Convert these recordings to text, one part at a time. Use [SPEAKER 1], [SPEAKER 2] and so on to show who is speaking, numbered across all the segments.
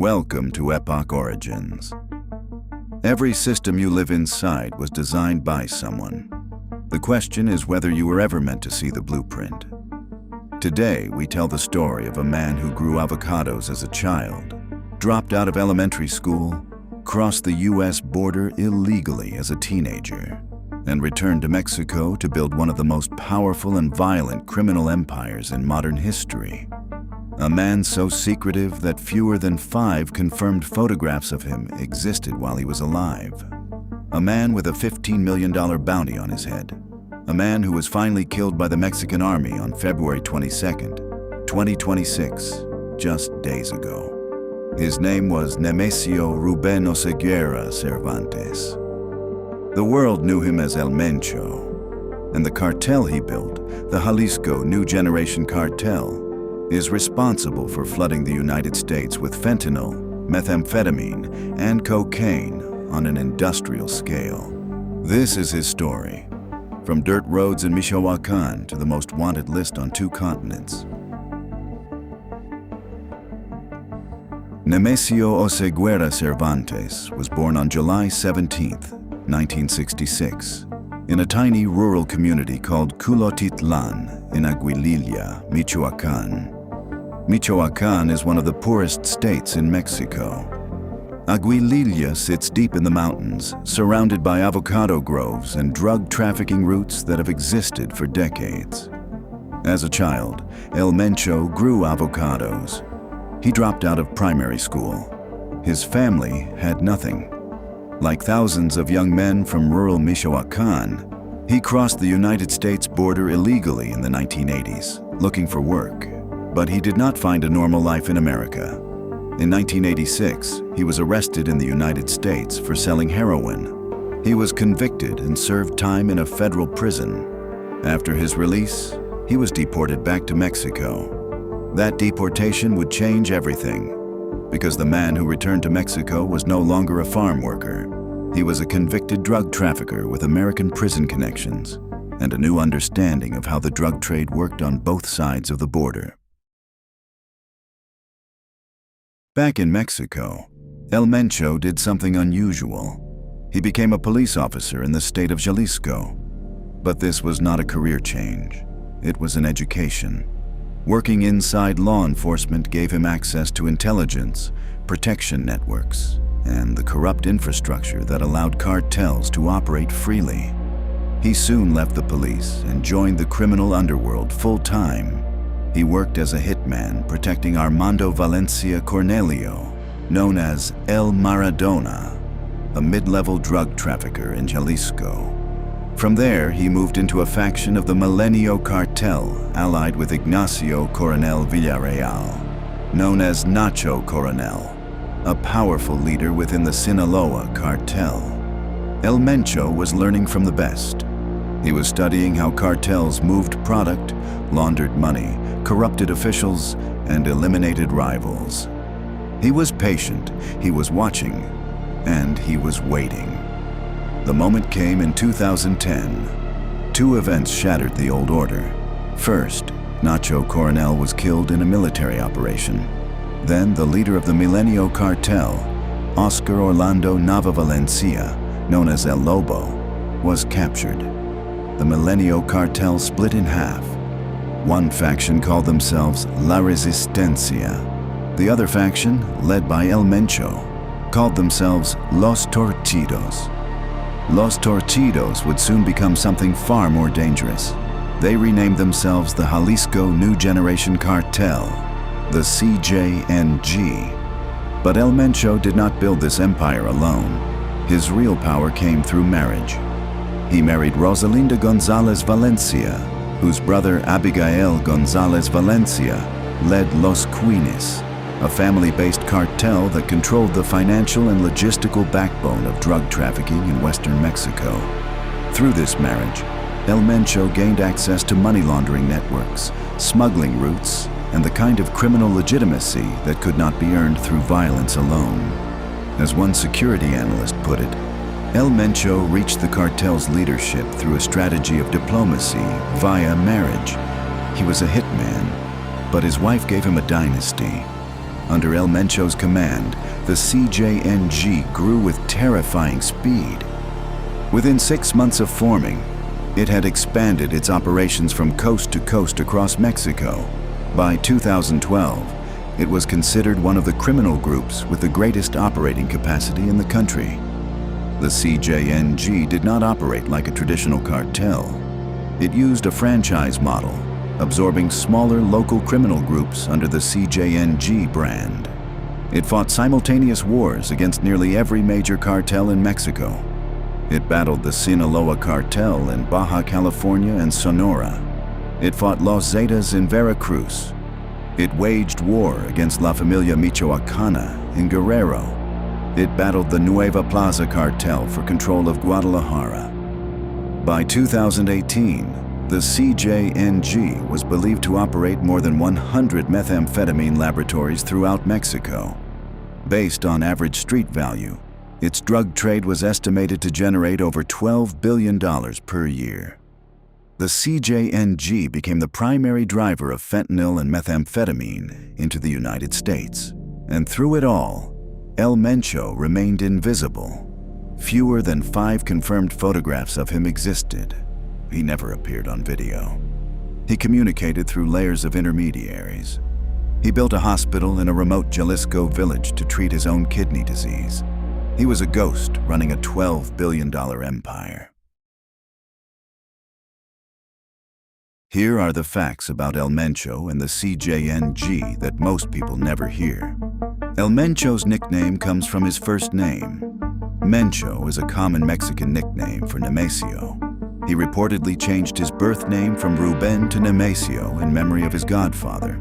[SPEAKER 1] Welcome to Epoch Origins. Every system you live inside was designed by someone. The question is whether you were ever meant to see the blueprint. Today, we tell the story of a man who grew avocados as a child, dropped out of elementary school, crossed the U.S. border illegally as a teenager, and returned to Mexico to build one of the most powerful and violent criminal empires in modern history. A man so secretive that fewer than 5 confirmed photographs of him existed while he was alive. A man with a $15 million bounty on his head. A man who was finally killed by the Mexican army on February 22nd, 2026, just days ago. His name was Nemesio Ruben Oseguera Cervantes. The world knew him as El Mencho, and the cartel he built, the Jalisco New Generation Cartel, is responsible for flooding the United States with fentanyl, methamphetamine, and cocaine on an industrial scale. This is his story, from dirt roads in Michoacan to the most wanted list on 2 continents. Nemesio Oseguera Cervantes was born on July 17, 1966, in a tiny rural community called Culotitlan in Aguililla, Michoacan. Michoacan is one of the poorest states in Mexico. Aguililla sits deep in the mountains, surrounded by avocado groves and drug trafficking routes that have existed for decades. As a child, El Mencho grew avocados. He dropped out of primary school. His family had nothing. Like thousands of young men from rural Michoacan, he crossed the United States border illegally in the 1980s, looking for work. But he did not find a normal life in America. In 1986, he was arrested in the United States for selling heroin. He was convicted and served time in a federal prison. After his release, he was deported back to Mexico. That deportation would change everything, because the man who returned to Mexico was no longer a farm worker. He was a convicted drug trafficker with American prison connections and a new understanding of how the drug trade worked on both sides of the border. Back in Mexico, El Mencho did something unusual. He became a police officer in the state of Jalisco. But this was not a career change. It was an education. Working inside law enforcement gave him access to intelligence, protection networks, and the corrupt infrastructure that allowed cartels to operate freely. He soon left the police and joined the criminal underworld full-time. He worked as a hitman protecting Armando Valencia Cornelio, known as El Maradona, a mid-level drug trafficker in Jalisco. From there, he moved into a faction of the Milenio Cartel, allied with Ignacio Coronel Villarreal, known as Nacho Coronel, a powerful leader within the Sinaloa cartel. El Mencho was learning from the best. He was studying how cartels moved product, laundered money, corrupted officials, and eliminated rivals. He was patient, he was watching, and he was waiting. The moment came in 2010. 2 events shattered the old order. First, Nacho Coronel was killed in a military operation. Then the leader of the Milenio cartel, Oscar Orlando Nava Valencia, known as El Lobo, was captured. The Milenio cartel split in half. One faction called themselves La Resistencia. The other faction, led by El Mencho, called themselves Los Torcidos. Los Torcidos would soon become something far more dangerous. They renamed themselves the Jalisco New Generation Cartel, the CJNG. But El Mencho did not build this empire alone. His real power came through marriage. He married Rosalinda Gonzalez Valencia, whose brother Abigail Gonzalez Valencia led Los Quines, a family-based cartel that controlled the financial and logistical backbone of drug trafficking in western Mexico. Through this marriage, El Mencho gained access to money laundering networks, smuggling routes, and the kind of criminal legitimacy that could not be earned through violence alone. As one security analyst put it, El Mencho reached the cartel's leadership through a strategy of diplomacy via marriage. He was a hitman, but his wife gave him a dynasty. Under El Mencho's command, the CJNG grew with terrifying speed. Within 6 months of forming, it had expanded its operations from coast to coast across Mexico. By 2012, it was considered one of the criminal groups with the greatest operating capacity in the country. The CJNG did not operate like a traditional cartel. It used a franchise model, absorbing smaller local criminal groups under the CJNG brand. It fought simultaneous wars against nearly every major cartel in Mexico. It battled the Sinaloa cartel in Baja California and Sonora. It fought Los Zetas in Veracruz. It waged war against La Familia Michoacana in Guerrero. It battled the Nueva Plaza cartel for control of Guadalajara. By 2018, the CJNG was believed to operate more than 100 methamphetamine laboratories throughout Mexico. Based on average street value, its drug trade was estimated to generate over $12 billion per year. The CJNG became the primary driver of fentanyl and methamphetamine into the United States. And through it all, El Mencho remained invisible. Fewer than 5 confirmed photographs of him existed. He never appeared on video. He communicated through layers of intermediaries. He built a hospital in a remote Jalisco village to treat his own kidney disease. He was a ghost running a $12 billion empire. Here are the facts about El Mencho and the CJNG that most people never hear. El Mencho's nickname comes from his first name. Mencho is a common Mexican nickname for Nemesio. He reportedly changed his birth name from Ruben to Nemesio in memory of his godfather.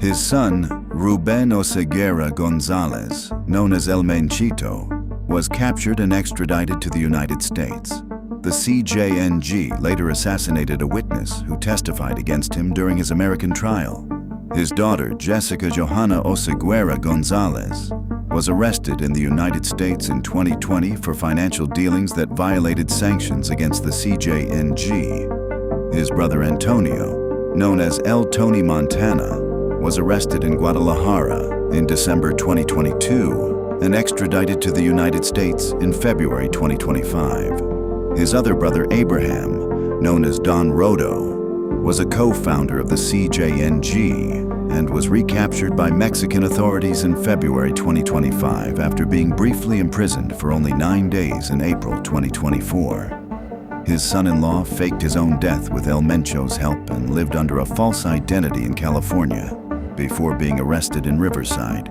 [SPEAKER 1] His son, Ruben Oseguera Gonzalez, known as El Menchito, was captured and extradited to the United States. The CJNG later assassinated a witness who testified against him during his American trial. His daughter, Jessica Johanna Oseguera Gonzalez, was arrested in the United States in 2020 for financial dealings that violated sanctions against the CJNG. His brother Antonio, known as El Tony Montana, was arrested in Guadalajara in December 2022 and extradited to the United States in February 2025. His other brother Abraham, known as Don Rodo, was a co-founder of the CJNG and was recaptured by Mexican authorities in February 2025 after being briefly imprisoned for only 9 days in April 2024. His son-in-law faked his own death with El Mencho's help and lived under a false identity in California before being arrested in Riverside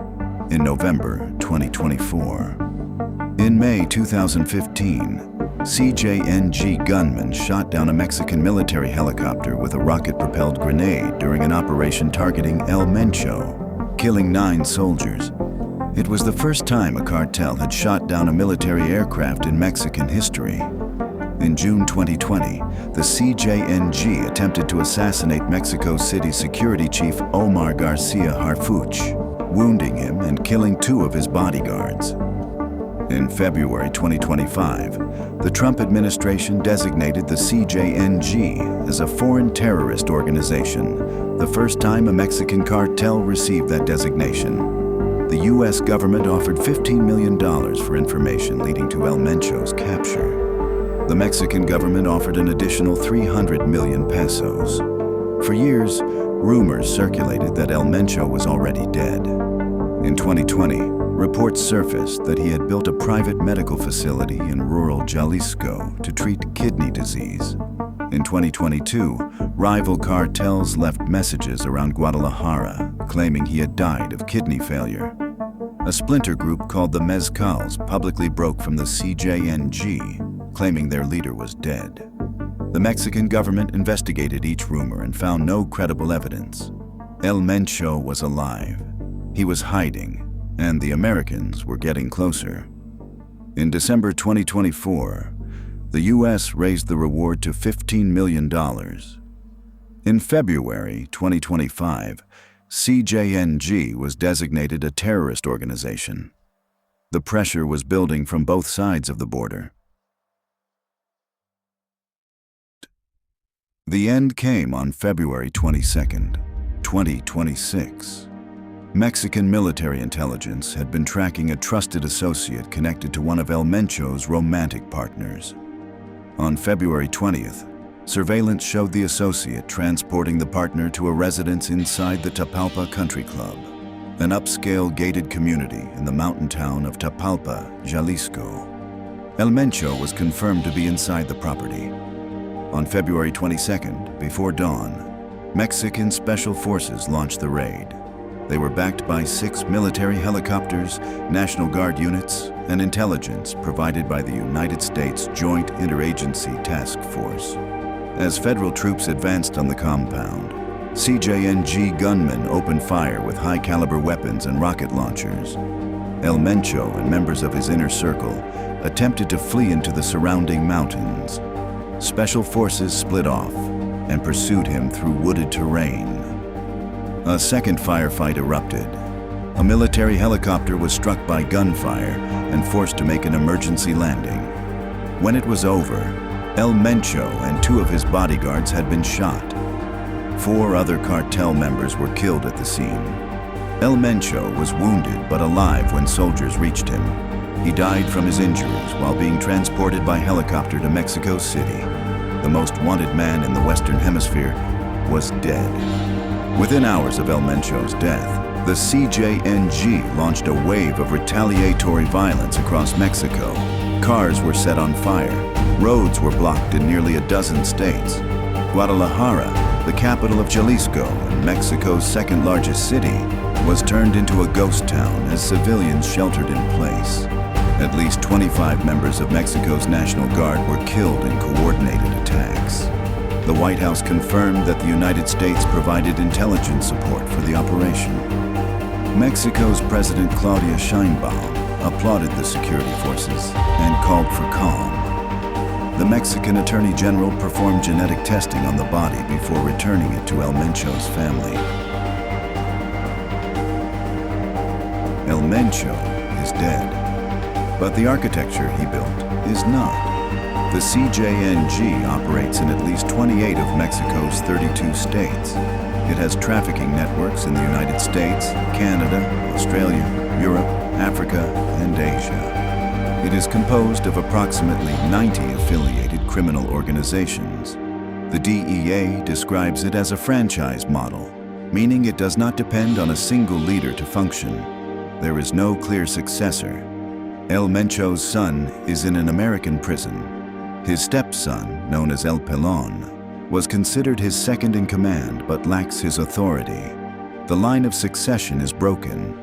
[SPEAKER 1] in November 2024. In May 2015, CJNG gunmen shot down a Mexican military helicopter with a rocket-propelled grenade during an operation targeting El Mencho, killing 9 soldiers. It was the first time a cartel had shot down a military aircraft in Mexican history. In June 2020, the CJNG attempted to assassinate Mexico City security chief Omar Garcia Harfuch, wounding him and killing 2 of his bodyguards. In February 2025, the Trump administration designated the CJNG as a foreign terrorist organization, the first time a Mexican cartel received that designation. The U.S. government offered $15 million for information leading to El Mencho's capture. The Mexican government offered an additional 300 million pesos. For years, rumors circulated that El Mencho was already dead. In 2020, reports surfaced that he had built a private medical facility in rural Jalisco to treat kidney disease. In 2022, rival cartels left messages around Guadalajara claiming he had died of kidney failure. A splinter group called the Mezcals publicly broke from the CJNG, claiming their leader was dead. The Mexican government investigated each rumor and found no credible evidence. El Mencho was alive. He was hiding, and the Americans were getting closer. In December 2024, the U.S. raised the reward to $15 million. In February 2025, CJNG was designated a terrorist organization. The pressure was building from both sides of the border. The end came on February 22, 2026. Mexican military intelligence had been tracking a trusted associate connected to one of El Mencho's romantic partners. On February 20th, surveillance showed the associate transporting the partner to a residence inside the Tapalpa Country Club, an upscale gated community in the mountain town of Tapalpa, Jalisco. El Mencho was confirmed to be inside the property. On February 22nd, before dawn, Mexican special forces launched the raid. They were backed by 6 military helicopters, National Guard units, and intelligence provided by the United States Joint Interagency Task Force. As federal troops advanced on the compound, CJNG gunmen opened fire with high-caliber weapons and rocket launchers. El Mencho and members of his inner circle attempted to flee into the surrounding mountains. Special forces split off and pursued him through wooded terrain. A second firefight erupted. A military helicopter was struck by gunfire and forced to make an emergency landing. When it was over, El Mencho and 2 of his bodyguards had been shot. 4 other cartel members were killed at the scene. El Mencho was wounded but alive when soldiers reached him. He died from his injuries while being transported by helicopter to Mexico City. The most wanted man in the Western Hemisphere was dead. Within hours of El Mencho's death, the CJNG launched a wave of retaliatory violence across Mexico. Cars were set on fire. Roads were blocked in nearly a dozen states. Guadalajara, the capital of Jalisco and Mexico's second-largest city, was turned into a ghost town as civilians sheltered in place. At least 25 members of Mexico's National Guard were killed in coordinated attacks. The White House confirmed that the United States provided intelligence support for the operation. Mexico's President Claudia Sheinbaum applauded the security forces and called for calm. The Mexican Attorney General performed genetic testing on the body before returning it to El Mencho's family. El Mencho is dead, but the architecture he built is not. The CJNG operates in at least 28 of Mexico's 32 states. It has trafficking networks in the United States, Canada, Australia, Europe, Africa, and Asia. It is composed of approximately 90 affiliated criminal organizations. The DEA describes it as a franchise model, meaning it does not depend on a single leader to function. There is no clear successor. El Mencho's son is in an American prison. His stepson, known as El Pelon, was considered his second in command but lacks his authority. The line of succession is broken,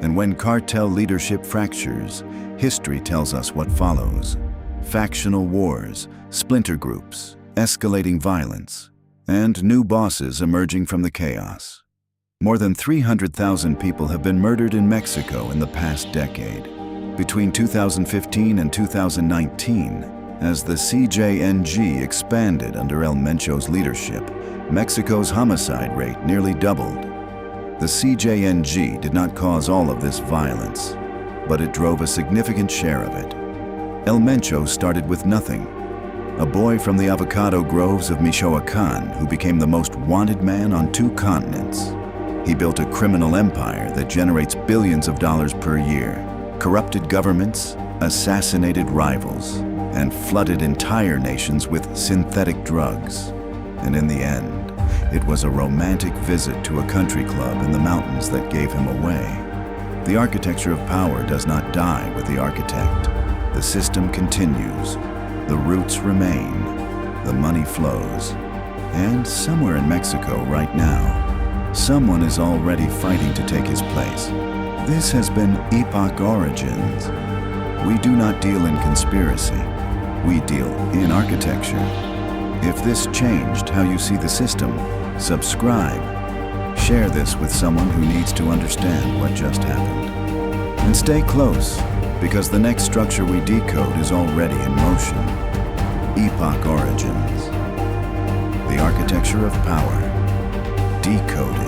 [SPEAKER 1] and when cartel leadership fractures, history tells us what follows: factional wars, splinter groups, escalating violence, and new bosses emerging from the chaos. More than 300,000 people have been murdered in Mexico in the past decade. Between 2015 and 2019, as the CJNG expanded under El Mencho's leadership, Mexico's homicide rate nearly doubled. The CJNG did not cause all of this violence, but it drove a significant share of it. El Mencho started with nothing. A boy from the avocado groves of Michoacán who became the most wanted man on 2 continents. He built a criminal empire that generates billions of dollars per year, corrupted governments, assassinated rivals, and flooded entire nations with synthetic drugs. And in the end, it was a romantic visit to a country club in the mountains that gave him away. The architecture of power does not die with the architect. The system continues. The roots remain. The money flows. And somewhere in Mexico right now, someone is already fighting to take his place. This has been Epoch Origins. We do not deal in conspiracy. We deal in architecture. If this changed how you see the system, subscribe. Share this with someone who needs to understand what just happened. And stay close, because the next structure we decode is already in motion. Epoch Origins. The architecture of power. Decoded.